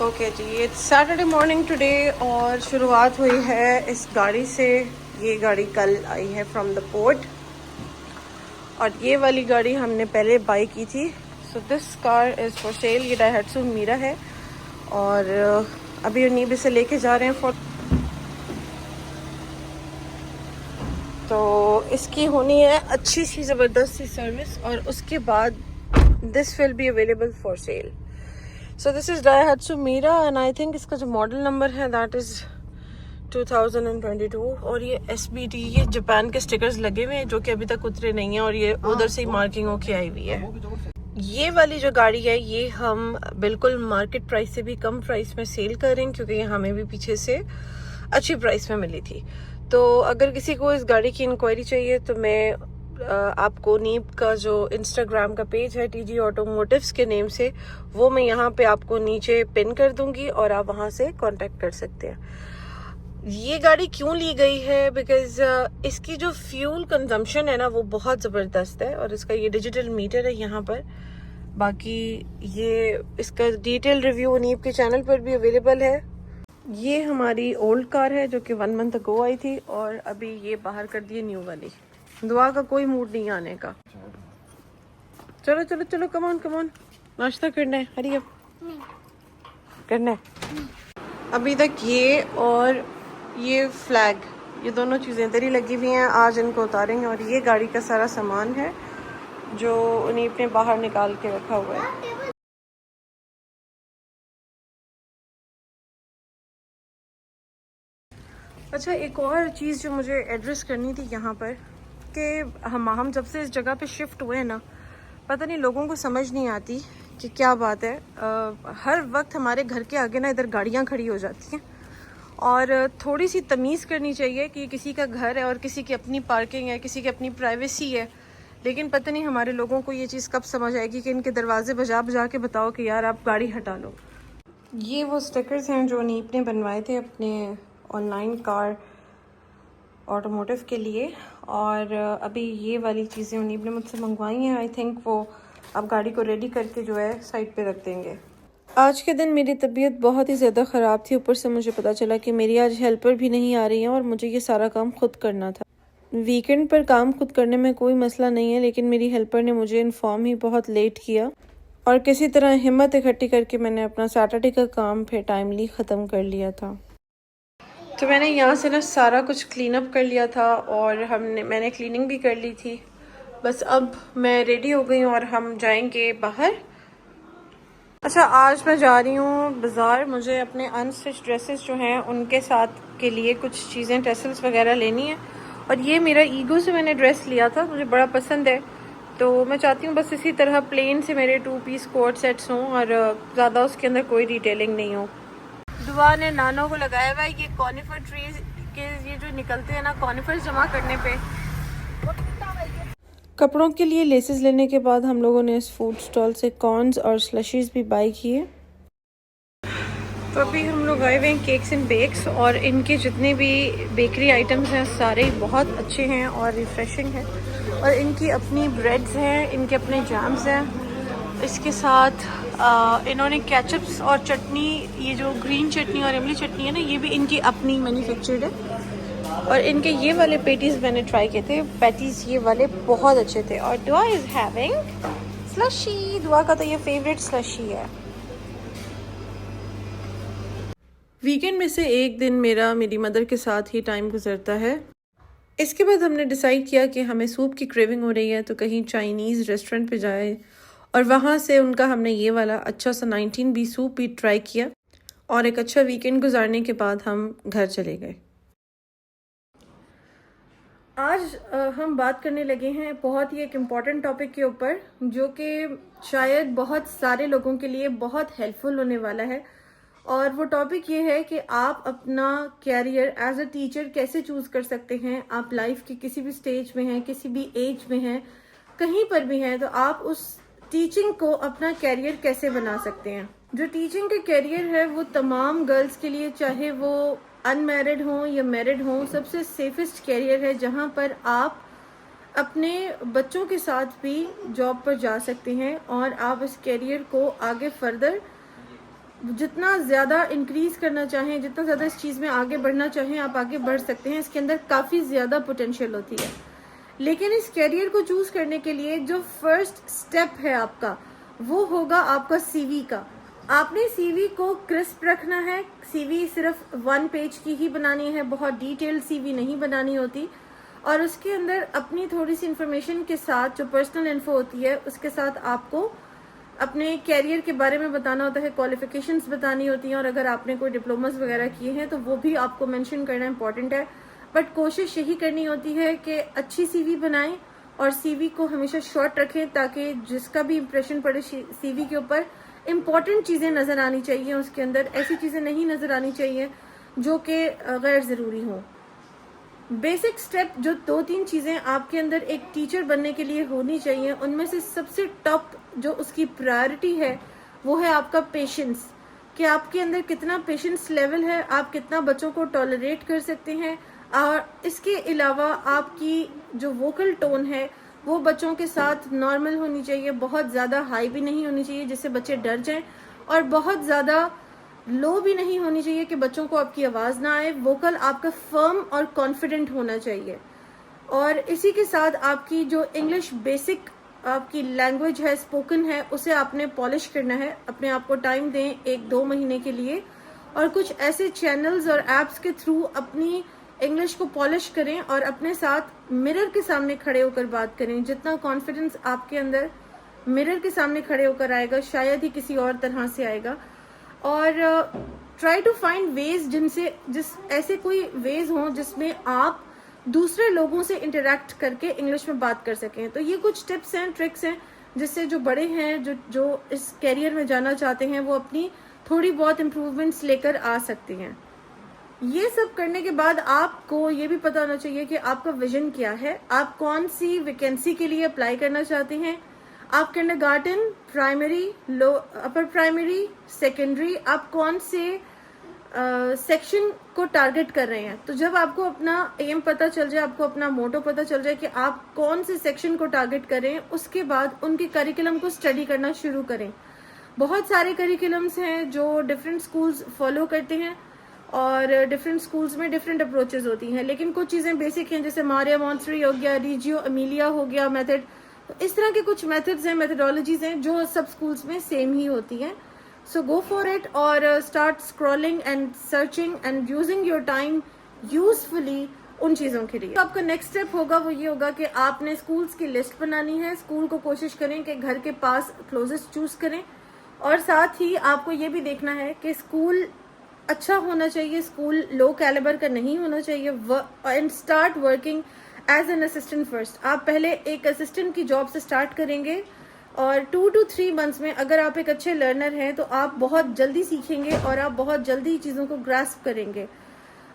Okay ji, it's Saturday morning today और शुरुआत हुई है इस गाड़ी से। ये गाड़ी कल आई है फ्रॉम द पोर्ट और ये वाली गाड़ी हमने पहले बाई की थी। So this car is for sale. ये डायहट्सू मीरा है और अभी नीब से लेके जा रहे हैं फॉर। तो इसकी होनी है अच्छी सी ज़बरदस्त सी सर्विस और उसके बाद this will be available for sale. So this is Daihatsu Mira and I think इसका जो मॉडल नंबर है दैट इज़ 2022 और ये SBT, ये जापान के स्टिकर्स लगे हुए हैं जो कि अभी तक उतरे नहीं हैं और ये उधर से ही मार्किंग होके आई हुई है। ये वाली जो गाड़ी है ये हम बिल्कुल मार्केट प्राइस से भी कम प्राइस में सेल कर रहे हैं क्योंकि ये हमें भी पीछे से अच्छी प्राइस में मिली थी। तो अगर किसी को इस गाड़ी की इंक्वायरी चाहिए तो मैं आपको नीब का जो इंस्टाग्राम का पेज है TG ऑटोमोटिव्स के नेम से, वो मैं यहाँ पे आपको नीचे पिन कर दूंगी और आप वहाँ से कांटेक्ट कर सकते हैं। ये गाड़ी क्यों ली गई है बिकॉज इसकी जो फ्यूल कंजम्पशन है ना वो बहुत ज़बरदस्त है और इसका ये डिजिटल मीटर है यहाँ पर। बाकी ये इसका डिटेल रिव्यू नीब के चैनल पर भी अवेलेबल है। ये हमारी ओल्ड कार है जो कि 1 मंथ अगो आई थी और अभी ये बाहर कर दी है न्यू वाली। दुआ का कोई मूड नहीं आने का। चलो चलो चलो, कम ऑन नाश्ता करना है। हरी अप करना है। अभी तक ये और ये फ्लैग, ये दोनों चीज़ें इधर ही लगी हुई हैं। आज इनको उतारेंगे और ये गाड़ी का सारा सामान है जो उन्हीं ने बाहर निकाल के रखा हुआ है। अच्छा, एक और चीज़ जो मुझे एड्रेस करनी थी यहाँ पर कि हम जब से इस जगह पे शिफ्ट हुए हैं ना, पता नहीं लोगों को समझ नहीं आती कि क्या बात है। हर वक्त हमारे घर के आगे ना इधर गाड़ियाँ खड़ी हो जाती हैं और थोड़ी सी तमीज़ करनी चाहिए कि किसी का घर है और किसी की अपनी पार्किंग है, किसी की अपनी प्राइवेसी है। लेकिन पता नहीं हमारे लोगों को ये चीज़ कब समझ आएगी कि इनके दरवाजे बजा बजा के बताओ कि यार आप गाड़ी हटा लो। ये वो स्टिकर्स हैं जो नीप ने बनवाए थे अपने ऑनलाइन कार ऑटोमोटिव के लिए और अभी ये वाली चीज़ें नीप ने मुझसे मंगवाई हैं। आई थिंक वो अब गाड़ी को रेडी करके जो है साइड पे रख देंगे। आज के दिन मेरी तबीयत बहुत ही ज़्यादा ख़राब थी। ऊपर से मुझे पता चला कि मेरी आज हेल्पर भी नहीं आ रही है और मुझे ये सारा काम खुद करना था। वीकेंड पर काम खुद करने में कोई मसला नहीं है, लेकिन मेरी हेल्पर ने मुझे इन्फॉर्म ही बहुत लेट किया और किसी तरह हिम्मत इकट्ठी करके मैंने अपना सैटरडे का काम फिर टाइमली ख़त्म कर लिया था। तो मैंने यहाँ से ना सारा कुछ क्लीन अप कर लिया था और मैंने क्लीनिंग भी कर ली थी। बस अब मैं रेडी हो गई हूँ और हम जाएंगे बाहर। अच्छा, आज मैं जा रही हूँ बाज़ार। मुझे अपने अनस्टिच ड्रेसेस जो हैं उनके साथ के लिए कुछ चीज़ें, टेसल्स वगैरह लेनी है और ये मेरा ईगो से मैंने ड्रेस लिया था, मुझे बड़ा पसंद है। तो मैं चाहती हूँ बस इसी तरह प्लेन से मेरे 2 पीस कोट सेट्स हों और ज़्यादा उसके अंदर कोई डिटेलिंग नहीं हो। दुआ ने नानों को लगाया हुआ है ये कॉनिफर ट्रीज के, ये जो निकलते हैं ना कॉनिफर्स जमा करने पे। कपड़ों के लिए लेसेस लेने के बाद हम लोगों ने इस फूड स्टॉल से कॉर्न्स और स्लशीज भी बाई किए। तो अभी हम लोग आए हुए हैं केक्स एंड बेक्स और इनके जितने भी बेकरी आइटम्स हैं सारे बहुत अच्छे हैं और रिफ्रेशिंग हैं और इनकी अपनी ब्रेड्स हैं, इनके अपने जैम्स हैं। इसके साथ इन्होंने केचप्स और चटनी, ये जो ग्रीन चटनी और इमली चटनी है ना, ये भी इनकी अपनी मैन्युफैक्चर्ड है। और इनके ये वाले पेटीज मैंने ट्राई किए थे, पैटीज ये वाले बहुत अच्छे थे। और दुआ इज हैविंग स्लशी। दुआ का तो ये फेवरेट स्लशी है। वीकेंड में से एक दिन मेरी मदर के साथ ही टाइम गुजरता है। इसके बाद हमने डिसाइड किया कि हमें सूप की क्रेविंग हो रही है तो कहीं चाइनीज़ रेस्टोरेंट पे जाए और वहाँ से उनका हमने ये वाला अच्छा सा 19B सूप भी ट्राई किया और एक अच्छा वीकेंड गुजारने के बाद हम घर चले गए। आज हम बात करने लगे हैं बहुत ही एक इम्पॉर्टेंट टॉपिक के ऊपर जो कि शायद बहुत सारे लोगों के लिए बहुत हेल्पफुल होने वाला है और वो टॉपिक ये है कि आप अपना कैरियर एज अ टीचर कैसे चूज कर सकते हैं। आप लाइफ के किसी भी स्टेज में हैं, किसी भी एज में हैं, कहीं पर भी हैं, तो आप उस टीचिंग को अपना कैरियर कैसे बना सकते हैं। जो टीचिंग का कैरियर है वो तमाम गर्ल्स के लिए, चाहे वो अनमैरिड हों या मैरिड हों, सबसे सेफेस्ट कैरियर है जहां पर आप अपने बच्चों के साथ भी जॉब पर जा सकते हैं और आप इस कैरियर को आगे फर्दर जितना ज़्यादा इंक्रीज़ करना चाहें, जितना ज़्यादा इस चीज़ में आगे बढ़ना चाहें, आप आगे बढ़ सकते हैं। इसके अंदर काफ़ी ज़्यादा पोटेंशियल होती है। लेकिन इस कैरियर को चूज़ करने के लिए जो फर्स्ट स्टेप है आपका, वो होगा आपका सीवी का। आपने सीवी को क्रिस्प रखना है। सीवी सिर्फ 1 पेज की ही बनानी है, बहुत डिटेल्ड सीवी नहीं बनानी होती। और उसके अंदर अपनी थोड़ी सी इंफॉर्मेशन के साथ, जो पर्सनल इन्फो होती है, उसके साथ आपको अपने कैरियर के बारे में बताना होता है, क्वालिफिकेशंस बतानी होती हैं, और अगर आपने कोई डिप्लोमास वगैरह किए हैं तो वो भी आपको मेंशन करना इंपॉर्टेंट है। बट कोशिश यही करनी होती है कि अच्छी सीवी बनाएं और सीवी को हमेशा शॉर्ट रखें, ताकि जिसका भी इंप्रेशन पड़े सीवी के ऊपर इम्पॉर्टेंट चीज़ें नज़र आनी चाहिए। उसके अंदर ऐसी चीज़ें नहीं नज़र आनी चाहिए जो कि गैर ज़रूरी हों। बेसिक स्टेप जो 2-3 चीज़ें आपके अंदर एक टीचर बनने के लिए होनी चाहिए, उनमें से सबसे टॉप जो उसकी प्रायोरिटी है वो है आपका पेशेंस, कि आपके अंदर कितना पेशेंस लेवल है, आप कितना बच्चों को टॉलरेट कर सकते हैं। और इसके अलावा आपकी जो वोकल टोन है वो बच्चों के साथ नॉर्मल होनी चाहिए, बहुत ज़्यादा हाई भी नहीं होनी चाहिए जिससे बच्चे डर जाएं, और बहुत ज़्यादा लो भी नहीं होनी चाहिए कि बच्चों को आपकी आवाज़ ना आए। वोकल आपका फर्म और कॉन्फिडेंट होना चाहिए। और इसी के साथ आपकी जो इंग्लिश बेसिक आपकी लैंग्वेज है, स्पोकन है, उसे आपने पॉलिश करना है। अपने आप को टाइम दें 1-2 महीने के लिए, और कुछ ऐसे चैनल्स और एप्स के थ्रू अपनी इंग्लिश को पॉलिश करें और अपने साथ मिरर के सामने खड़े होकर बात करें। जितना कॉन्फिडेंस आपके अंदर मिरर के सामने खड़े होकर आएगा, शायद ही किसी और तरह से आएगा। और ट्राई टू फाइंड वेज ऐसे कोई वेज हों जिसमें आप दूसरे लोगों से इंटरेक्ट करके इंग्लिश में बात कर सकें। तो ये कुछ टिप्स हैं, ट्रिक्स हैं, जिससे जो बड़े हैं, जो इस कैरियर में जाना चाहते हैं, वो अपनी थोड़ी बहुत इम्प्रूवमेंट्स लेकर आ सकते हैं। ये सब करने के बाद आपको ये भी पता होना चाहिए कि आपका विजन क्या है, आप कौन सी वैकेंसी के लिए अप्लाई करना चाहते हैं। आप kindergarten, primary, upper primary, secondary, आप कौन से सेक्शन को टारगेट कर रहे हैं। तो जब आपको अपना एम पता चल जाए, आपको अपना मोटो पता चल जाए कि आप कौन से सेक्शन को टारगेट कर रहे हैं, उसके बाद उनके करिकुलम को स्टडी करना शुरू करें। बहुत सारे करिकुलम्स हैं जो डिफरेंट स्कूल्स फॉलो करते हैं, और डिफरेंट स्कूल्स में डिफरेंट अप्रोचेस होती हैं, लेकिन कुछ चीज़ें बेसिक हैं, जैसे मारिया मॉन्ट्सरी हो गया, रिजियो एमिलिया हो गया मेथड। तो इस तरह के कुछ मेथड्स हैं, मेथडोलॉजीज हैं जो सब स्कूल्स में सेम ही होती हैं। सो गो फॉर इट और start scrolling and searching and using your time usefully उन चीज़ों के लिए। तो आपका नेक्स्ट स्टेप होगा वो ये होगा कि आपने स्कूल्स की लिस्ट बनानी है। स्कूल को कोशिश करें कि घर के पास क्लोजेस्ट चूज करें, और साथ ही आपको ये भी देखना है कि स्कूल अच्छा होना चाहिए, स्कूल लो कैलिबर का नहीं होना चाहिए। And start working as an assistant first. आप पहले एक असिस्टेंट की जॉब से स्टार्ट करेंगे, और 2 to 3 मंथ्स में अगर आप एक अच्छे लर्नर हैं तो आप बहुत जल्दी सीखेंगे और आप बहुत जल्दी चीज़ों को ग्रास्प करेंगे।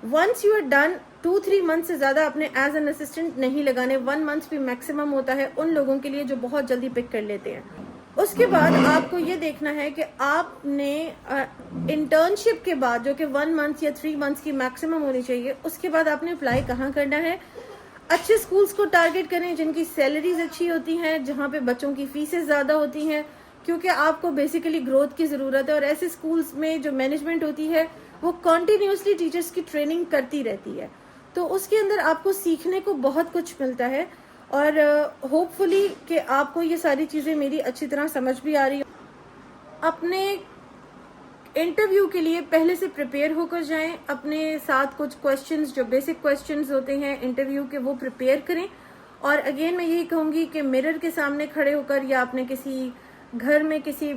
Once you are done, 2-3 month से ज़्यादा अपने एज एन असिस्टेंट नहीं लगाने। 1 मंथ भी मैक्सिमम होता है उन लोगों के लिए जो बहुत जल्दी पिक कर लेते हैं। उसके बाद आपको ये देखना है कि आपने इंटर्नशिप के बाद, जो कि 1 मंथ या 3 मंथ्स की मैक्सिमम होनी चाहिए, उसके बाद आपने अप्लाई कहाँ करना है। अच्छे स्कूल्स को टारगेट करें जिनकी सैलरीज अच्छी होती हैं, जहाँ पे बच्चों की फीसें ज़्यादा होती हैं, क्योंकि आपको बेसिकली ग्रोथ की ज़रूरत है। और ऐसे स्कूल्स में जो मैनेजमेंट होती है वो कॉन्टीन्यूसली टीचर्स की ट्रेनिंग करती रहती है, तो उसके अंदर आपको सीखने को बहुत कुछ मिलता है। और होपफुली कि आपको ये सारी चीज़ें मेरी अच्छी तरह समझ भी आ रही हो। अपने इंटरव्यू के लिए पहले से प्रिपेयर होकर जाएं। अपने साथ कुछ क्वेश्चंस, जो बेसिक क्वेश्चंस होते हैं इंटरव्यू के, वो प्रिपेयर करें। और अगेन मैं यही कहूँगी कि मिरर के सामने खड़े होकर, या आपने किसी घर में किसी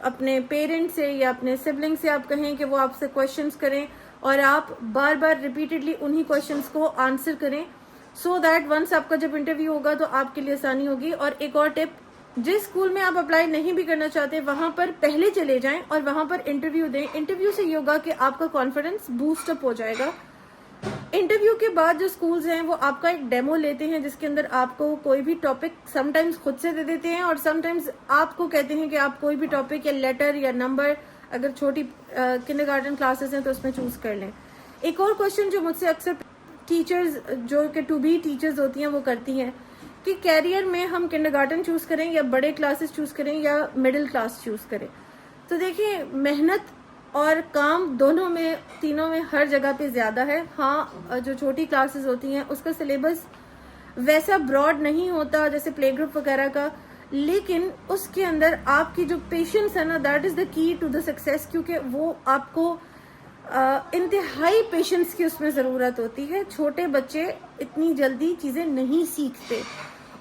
अपने पेरेंट्स से या अपने सिबलिंग से आप कहें कि वो आपसे क्वेश्चंस करें, और आप बार बार रिपीटेडली उन्हीं क्वेश्चंस को आंसर करें, सो दैट वंस आपका जब इंटरव्यू होगा तो आपके लिए आसानी होगी। और एक और टिप, जिस स्कूल में आप अप्लाई नहीं भी करना चाहते वहां पर पहले चले जाएं और वहां पर इंटरव्यू दें। इंटरव्यू से ये होगा कि आपका कॉन्फिडेंस बूस्ट अप हो जाएगा। इंटरव्यू के बाद जो स्कूल्स हैं वो आपका एक डेमो लेते हैं, जिसके अंदर आपको कोई भी टॉपिक समटाइम्स खुद से दे देते हैं, और समटाइम्स आपको कहते हैं कि आप कोई भी टॉपिक या लेटर या नंबर, अगर छोटी किंडरगार्टन क्लासेस हैं तो उसमें चूज कर लें। एक और क्वेश्चन जो मुझसे अक्सर टीचर्स, जो कि टू बी टीचर्स होती हैं, वो करती हैं कि कैरियर में हम किंडरगार्टन चूज करें या बड़े क्लासेस चूज करें या मिडिल क्लास चूज करें। तो देखिए, मेहनत और काम दोनों में, तीनों में, हर जगह पे ज़्यादा है। हाँ, जो छोटी क्लासेस होती हैं उसका सिलेबस वैसा ब्रॉड नहीं होता जैसे प्ले ग्रुप वगैरह का, लेकिन उसके अंदर आपकी जो पेशेंस है ना, that is the key to the success, क्योंकि वो आपको इंतहाई पेशेंस की उसमें ज़रूरत होती है। छोटे बच्चे इतनी जल्दी चीज़ें नहीं सीखते,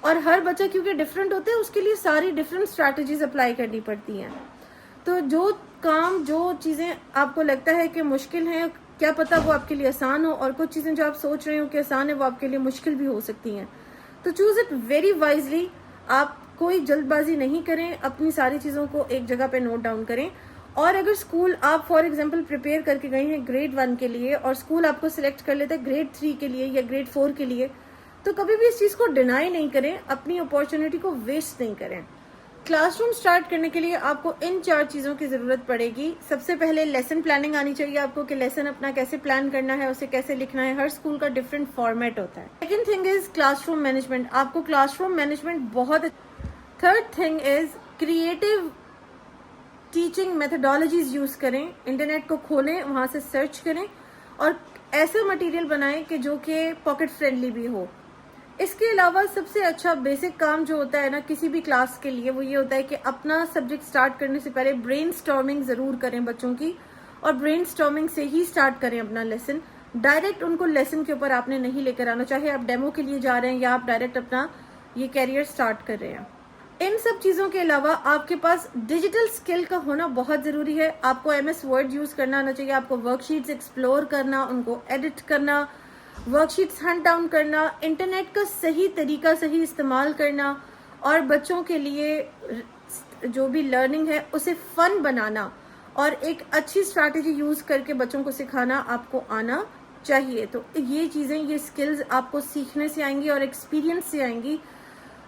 और हर बच्चा क्योंकि डिफरेंट होता है, उसके लिए सारी डिफरेंट स्ट्रैटेजीज अप्लाई करनी पड़ती हैं। तो जो काम, जो चीज़ें आपको लगता है कि मुश्किल हैं, क्या पता वो आपके लिए आसान हो, और कुछ चीज़ें जो आप सोच रहे हो कि आसान है वो आपके लिए मुश्किल भी हो सकती हैं। तो चूज़ इट वेरी वाइजली। आप कोई जल्दबाजी नहीं करें, अपनी सारी चीज़ों को एक जगह पे नोट डाउन करें। और अगर स्कूल, आप फॉर एग्जांपल प्रिपेयर करके गए हैं ग्रेड 1 के लिए, और स्कूल आपको सिलेक्ट कर लेता है ग्रेड 3 के लिए या ग्रेड 4 के लिए, तो कभी भी इस चीज़ को डिनाई नहीं करें, अपनी अपॉर्चुनिटी को वेस्ट नहीं करें। क्लासरूम स्टार्ट करने के लिए आपको इन 4 चीज़ों की ज़रूरत पड़ेगी। सबसे पहले लेसन प्लानिंग आनी चाहिए आपको, कि लेसन अपना कैसे प्लान करना है, उसे कैसे लिखना है। हर स्कूल का डिफरेंट फॉर्मेट होता है। Second thing is classroom management. आपको क्लासरूम मैनेजमेंट बहुत। Third thing is creative teaching methodologies use करें। इंटरनेट को खोलें, वहाँ से सर्च करें, और ऐसा मटेरियल बनाएं कि जो कि पॉकेट फ्रेंडली भी हो। इसके अलावा सबसे अच्छा बेसिक काम जो होता है ना किसी भी क्लास के लिए, वो ये होता है कि अपना सब्जेक्ट स्टार्ट करने से पहले ब्रेनस्टॉर्मिंग ज़रूर करें बच्चों की, और ब्रेनस्टॉर्मिंग से ही स्टार्ट करें अपना लेसन। डायरेक्ट उनको लेसन के ऊपर आपने नहीं लेकर आना, चाहे आप डेमो के लिए जा रहे हैं या आप डायरेक्ट अपना ये कैरियर स्टार्ट कर रहे हैं। इन सब चीज़ों के अलावा आपके पास डिजिटल स्किल का होना बहुत ज़रूरी है। आपको MS वर्ड यूज़ करना आना चाहिए, आपको वर्कशीट्स एक्सप्लोर करना, उनको एडिट करना, वर्कशीट्स हंट डाउन करना, इंटरनेट का सही तरीका सही इस्तेमाल करना, और बच्चों के लिए जो भी लर्निंग है उसे फन बनाना, और एक अच्छी स्ट्रैटेजी यूज़ करके बच्चों को सिखाना आपको आना चाहिए। तो ये चीज़ें, ये स्किल्स आपको सीखने से आएंगी और एक्सपीरियंस से आएंगी।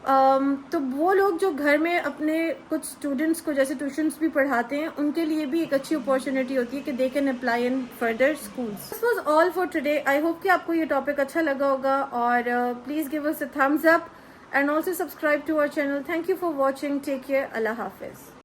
तो वो लोग जो घर में अपने कुछ स्टूडेंट्स को जैसे ट्यूशन्स भी पढ़ाते हैं, उनके लिए भी एक अच्छी अपॉर्चुनिटी होती है कि they can apply in further schools. This was all for today. I hope कि आपको ये टॉपिक अच्छा लगा होगा, और please give us a thumbs up and also subscribe to our channel. Thank you for watching. Take care. अल्लाह हाफिज़।